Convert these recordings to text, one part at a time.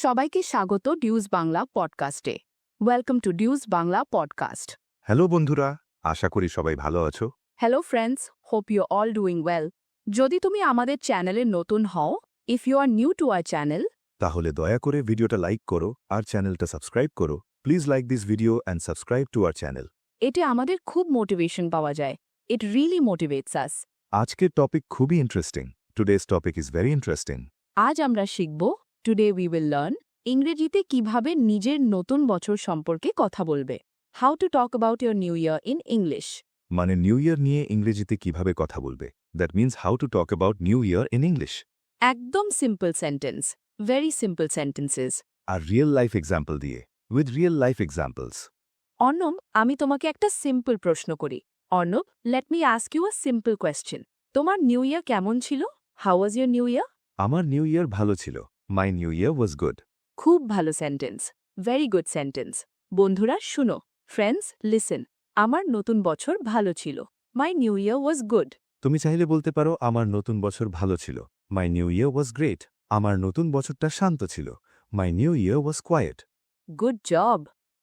সবাইকে স্বাগত ডিউজ বাংলা পডকাস্টে। ওয়েলকাম টু ডিউজ বাংলা পডকাস্ট। হ্যালো বন্ধুরা, আশা করি সবাই ভালো আছো। Hello friends, hope you all doing well. যদি তুমি আমাদের চ্যানেলে নতুন হও, if you are new to our channel, তাহলে দয়া করে ভিডিওটা লাইক করো আর চ্যানেলটা সাবস্ক্রাইব করো। Please like this video and subscribe two our channel. এতে আমাদের খুব মোটিভেশন পাওয়া যায়। ইট রিয়েলি মোটিভেটস আস। আজকের টপিক খুবই interesting. Today's topic is very interesting. আজ আমরা শিখব, টুডে উই উইল লার্ন ইংরেজিতে কিভাবে নিজের নতুন বছর সম্পর্কে কথা বলবে। How to talk about your new year in English. মানে নিউ ইয়ার নিয়ে ইংরেজিতে কিভাবে কথা বলবে। That means how to talk about new year in English. একদম simple sentence, very simple sentences. আর রিয়েল লাইফ এক্সাম্পল দিয়ে, with real life examples. Arnab, আমি তোমাকে একটা সিম্পল প্রশ্ন করি। Arnab, let me ask you a simple question. তোমার নিউ ইয়ার কেমন ছিল? হাউ ওয়াজ ইয়োর নিউ ইয়ার? আমার নিউ ইয়ার ভালো ছিল। My new year was good. খুব ভালো সেন্টেন্স, ভেরি গুড সেন্টেন্স। বন্ধুরা শুনো, ফ্রেন্ডস লিসেন। আমার নতুন বছর ভালো ছিল। My new year was good. তুমি চাইলে বলতে পারো আমার নতুন বছর ভালো ছিল। My new year was great. আমার নতুন বছরটা শান্ত ছিল। My new year was quiet. Good job.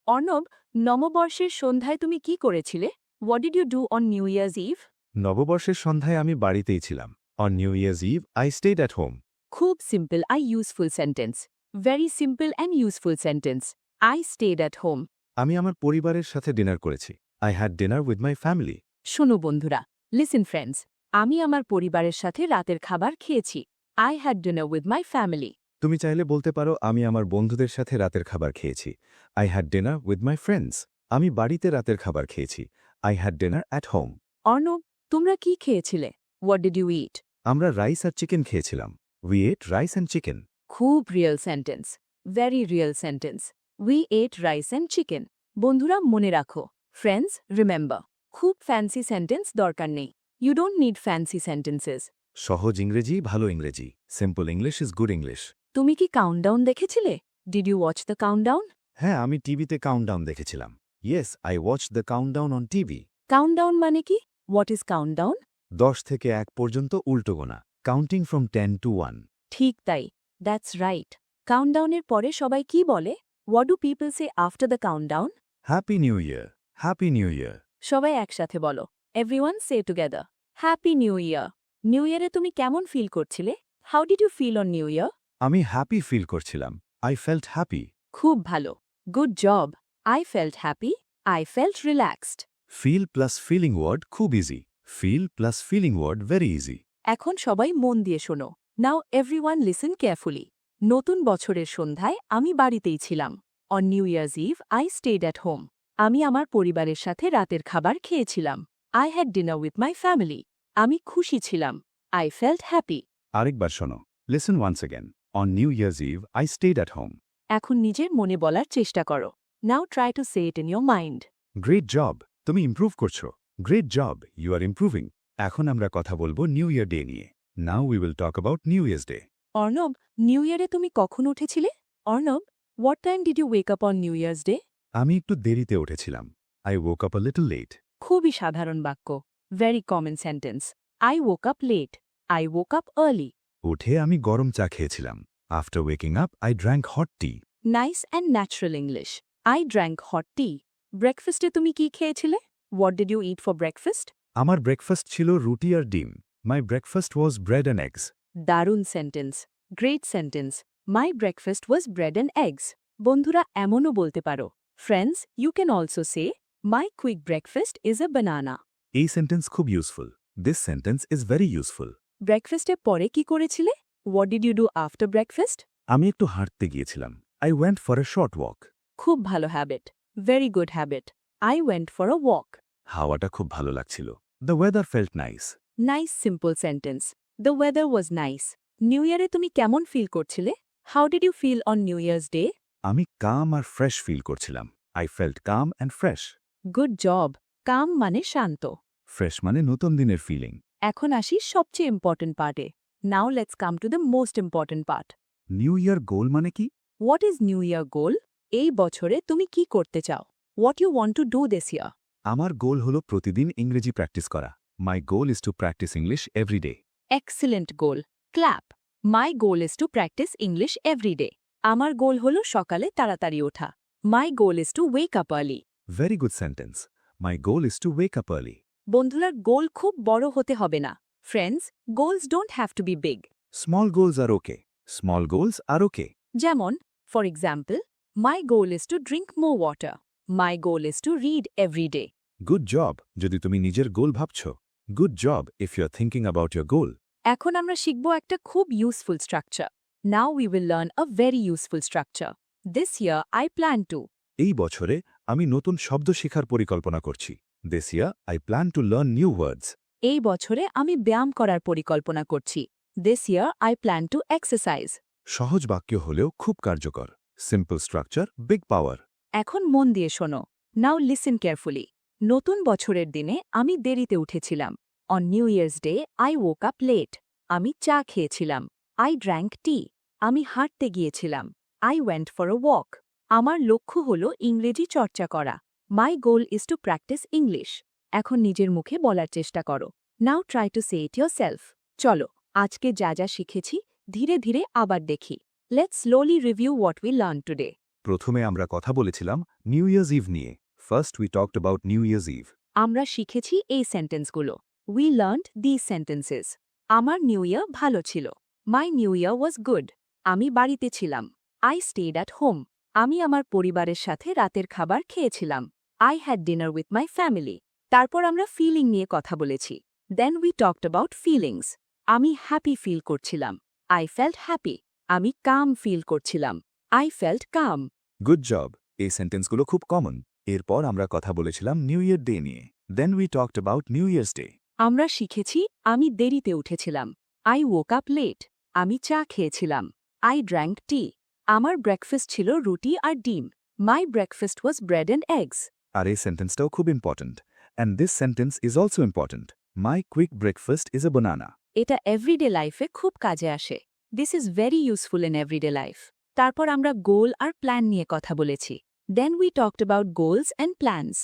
Arnab, নববর্ষের সন্ধ্যায় তুমি কি করেছিলে? What did you do on new year's eve? নববর্ষের সন্ধ্যায় আমি বাড়িতেই ছিলাম। On new year's eve I stayed at home. খুব সিম্পল আর useful sentence. Very simple and useful sentence. I stayed at home. আমি আমার পরিবারের সাথে ডিনার করেছি। I had dinner with my family. শোনো বন্ধুরা, লিসেন ফ্রেন্ডস। আমি আমার পরিবারের সাথে রাতের খাবার খেয়েছি। I had dinner with my family. তুমি চাইলে বলতে পারো আমি আমার বন্ধুদের সাথে রাতের খাবার খেয়েছি। I had dinner with my friends. আমি বাড়িতে রাতের খাবার খেয়েছি। I had dinner at home. Arnab, তোমরা কি খেয়েছিলে? What did you eat? আমরা রাইস আর চিকেন খেয়েছিলাম। We ate rice and chicken. খুব real sentence, very real sentence. We ate rice and chicken. বন্ধুরা মনে রাখো, ফ্রেন্ডস রিমেম্বার, খুব ফ্যান্সি সেন্টেন্স দরকার নেই। You don't need fancy sentences. সহজ ইংরেজি ভালো ইংরেজি। Simple English is good English. তুমি কি কাউন্টডাউন দেখেছিলে? Did you watch the countdown? হ্যাঁ, আমি টিভিতে কাউন্টডাউন দেখেছিলাম। Yes, I watch the countdown on TV. Countdown মানে কি? What is countdown? 10 থেকে 1 পর্যন্ত উল্টো গোনা। Counting from 10 to 1। ঠিক তাই, দ্যাটস রাইট। কাউন্টডাউনের পরে সবাই কি বলে? What do people say after the countdown? Happy new year, happy new year. সবাই একসাথে বলো, everyone say together, happy new year. New ইয়ারে তুমি কেমন ফিল করছিলে? How did you feel on new year? আমি হ্যাপি ফিল করছিলাম। I felt happy. খুব ভালো, good job. I felt happy, I felt relaxed. Feel plus feeling word খুব easy. Feel plus feeling word very easy. এখন সবাই মন দিয়ে শোনো। Now everyone listen carefully. নতুন বছরের সন্ধ্যায় আমি বাড়িতেই ছিলাম। On new year's eve I stayed at home. আমি আমার পরিবারের সাথে রাতের খাবার খেয়েছিলাম। I had dinner with my family. আমি খুশি ছিলাম। I felt happy. আরেকবার শোনো। Listen once again. On new year's eve I stayed at home. এখন নিজের মনে বলার চেষ্টা করো। Now try to say it in your mind. Great job, তুমি ইমপ্রুভ করছো। Great job, you are improving. এখন আমরা কথা বলবো নিউ ইয়ার ডে নিয়ে। Now we will talk about new year's day. Arnab, new ইয়ারে তুমি কখন উঠেছিলে? Arnab, what time did you wake up on new year's day? আমি একটু দেরিতে উঠেছিলাম। I woke up a little late. খুবই সাধারণ বাক্য, very common sentence. I woke up late, I woke up early. উঠে আমি গরম চা খেয়েছিলাম। After waking up I drank hot tea. Nice and natural English. I drank hot tea. ব্রেকফাস্টে তুমি কি খেয়েছিলে? What did you eat for breakfast? আমার ব্রেকফাস্ট ছিল রুটি আর ডিম। My breakfast was bread and eggs. দারুণ sentence, great sentence. My breakfast was bread and eggs. বন্ধুরা এমনও বলতে পারো, friends you can also say, my quick breakfast is a banana. এই সেন্টেন্স খুব useful. This sentence is very useful. ব্রেকফাস্টের পরে কি করেছিলে? What did you do after breakfast? আমি একটু হাঁটতে গিয়েছিলাম। I went for a short walk. খুব ভালো habit, very good habit. I went for a walk. হাওয়াটা খুব ভালো লাগছিল। The weather felt nice. Nice simple sentence. The weather was nice. New ইয়ারে তুমি কেমন ফিল করছিলে? How did you feel on new year's day? আমি কাম আর ফ্রেশ ফিল করছিলাম। I felt calm and fresh. Good job. Calm মানে শান্ত। Fresh মানে নতুন দিনের ফিলিং। এখন আসি সবচেয়ে ইম্পর্টেন্ট পার্টে। Now let's come to the most important part. New year goal মানে কি? What is new year goal? এই বছরে তুমি কি করতে চাও? What you want to do this year? আমার গোল হলো প্রতিদিন ইংরেজি প্র্যাকটিস করা। My goal is to practice English every day. Excellent goal. Clap. My goal is to practice English every day. আমার গোল হলো সকালে তাড়াতাড়ি ওঠা। My goal is to wake up early. Very good sentence. My goal is to wake up early. বন্ধুরা, গোল খুব বড় হতে হবে না। Friends, goals don't have to be big. Small goals are okay. Small goals are okay. যেমন, for example, my goal is to drink more water. My goal is to read every day. Good job যদি তুমি নিজের গোল ভাবছো। Good job if you're thinking about your goal. এখন আমরা শিখব একটা খুব useful structure. Now we will learn a very useful structure. This year I plan to. এই বছরে আমি নতুন শব্দ শেখার পরিকল্পনা করছি। This year I plan to learn new words. এই বছরে আমি ব্যায়াম করার পরিকল্পনা করছি। This year I plan to exercise. সহজ বাক্য হলেও খুব কার্যকর। Simple structure, big power. এখন মন দিয়ে শোনো। Now listen carefully. নতুন বছরের দিনে আমি দেরিতে উঠেছিলাম। On new year's day I woke up late. আমি চা খেয়েছিলাম। I drank tea. আমি হাঁটতে গিয়েছিলাম। I went for a walk. আমার লক্ষ্য হল ইংরেজি চর্চা করা। My goal is to practice English. এখন নিজের মুখে বলার চেষ্টা করো। Now try to say it yourself। চলো, আজকে যা যা শিখেছি ধীরে ধীরে আবার দেখি। Let's slowly review what we learn today. প্রথমে আমরা কথা বলেছিলাম নিউ ইয়ার্স ইভ নিয়ে। First we talked about New Year's Eve. আমরা শিখেছি এই সেন্টেন্সগুলো। We learned this sentences. আমার নিউ ইয়ার ভালো ছিল। My new year was good. আমি বাড়িতে ছিলাম। I stayed at home. আমি আমার পরিবারের সাথে রাতের খাবার খেয়েছিলাম। I had dinner with my family. তারপর আমরা ফিলিং নিয়ে কথা বলেছি। Then we talked about feelings. আমি হ্যাপি ফিল করছিলাম। I felt happy. আমি কাম ফিল করছিলাম। I felt calm. Good job. এই সেন্টেন্সগুলো খুব কমন। এরপর আমরা কথা বলেছিলাম নিউ ইয়ার ডে নিয়ে। Then we talked about New Year's Day. আমরা শিখেছি আমি দেরিতে উঠেছিলাম। I woke up late. আমি চা খেয়েছিলাম। I drank tea. আমার ব্রেকফাস্ট ছিল রুটি আর ডিম। My breakfast was bread and eggs. আর এই সেন্টেন্সটাও খুব important. And this sentence is also important. My quick breakfast is a banana. এটা এভরিডে লাইফে খুব কাজে আসে। This is very useful in everyday life. তারপর আমরা গোল আর প্ল্যান নিয়ে কথা বলেছি। Then we talked about goals and plans.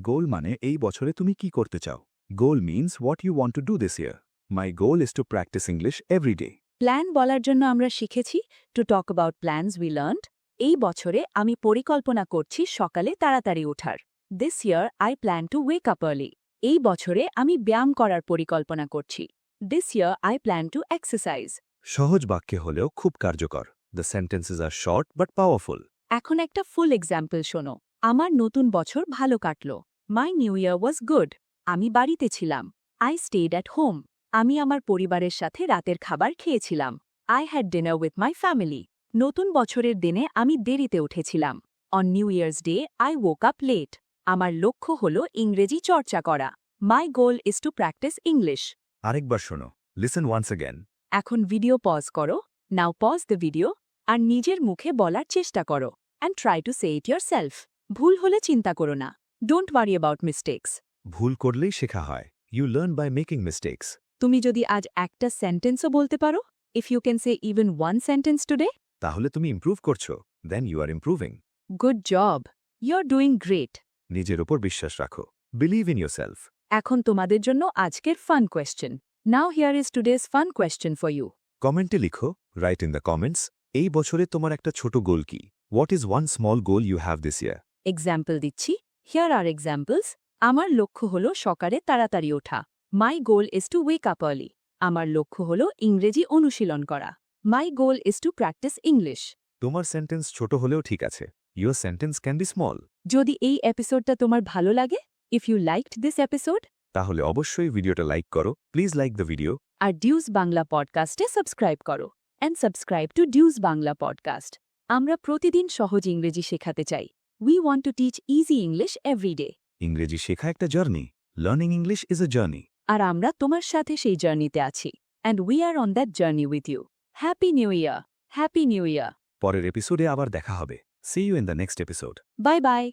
Goal মানে এই বছরে তুমি কি করতে চাও। Goal means what you want to do this year. My goal is to practice English every day. Plan বলার জন্য আমরা শিখেছি to talk about plans we learned. এই বছরে আমি পরিকল্পনা করছি সকালে তাড়াতাড়ি ওঠার। This year I plan to wake up early. এই বছরে আমি ব্যায়াম করার পরিকল্পনা করছি। This year I plan to exercise. সহজ বাক্যে হলেও খুব কার্যকর। The sentences are short but powerful. এখন একটা ফুল এক্সাম্পল শোনো। আমার নতুন বছর ভালো কাটল। My new year was good. আমি বাড়িতে ছিলাম। I stayed at home. আমি আমার পরিবারের সাথে রাতের খাবার খেয়েছিলাম। I had dinner with my family. নতুন বছরের দিনে আমি দেরিতে উঠেছিলাম। On new year's day I woke up late. আমার লক্ষ্য হল ইংরেজি চর্চা করা। My goal is to practice English. আরেকবার শোনো। Listen once again. এখন ভিডিও পজ করো। নাও পজ দ্য ভিডিও আর নিজের মুখে বলার চেষ্টা করো। And try to say it yourself। ভুল হলে চিন্তা করো না। Don't worry about mistakes. ভুল করলেই শেখা হয়। You learn by making mistakes. তুমি যদি আজ একটা সেন্টেন্সও বলতে পারো, if you can say even one sentence today, তাহলে তুমি ইমপ্রুভ করছো। Then you are improving. Good job. Your doing great. নিজের ওপর বিশ্বাস রাখো। Believe in yourself. এখন তোমাদের জন্য আজকের fun question. Now here is today's fun question for you. কমেন্টে লিখো, রাইট ইন দ্য কমেন্টস, এই বছরে তোমার একটা ছোট গোল কি। What is one small goal you have this year? Example দিচ্ছি। Here are examples. আমার লক্ষ্য হল সকালে তাড়াতাড়ি ওঠা। My goal is to wake up early. আমার লক্ষ্য হল ইংরেজি অনুশীলন করা। My goal is to practice English. তোমার সেন্টেন্স ছোট হলেও ঠিক আছে। Your sentence can be small. যদি এই এপিসোডটা তোমার ভালো লাগে, if you liked this episode, তাহলে অবশ্যই ভিডিওটা লাইক করো। Please like the video. আর ডিউস বাংলা পডকাস্টে সাবস্ক্রাইব করো। And subscribe to Deuce Bangla podcast. আমরা প্রতিদিন সহজ ইংরেজি শেখাতে চাই। We want to teach easy English every day. ইংরেজি শেখা একটা journey. Learning English is a journey. আর আমরা তোমার সাথে সেই জার্নিতে আছি। And we are on that journey with you. Happy new year. Happy new year. পরের এপিসোডে আবার দেখা হবে। See you in the next episode. Bye bye.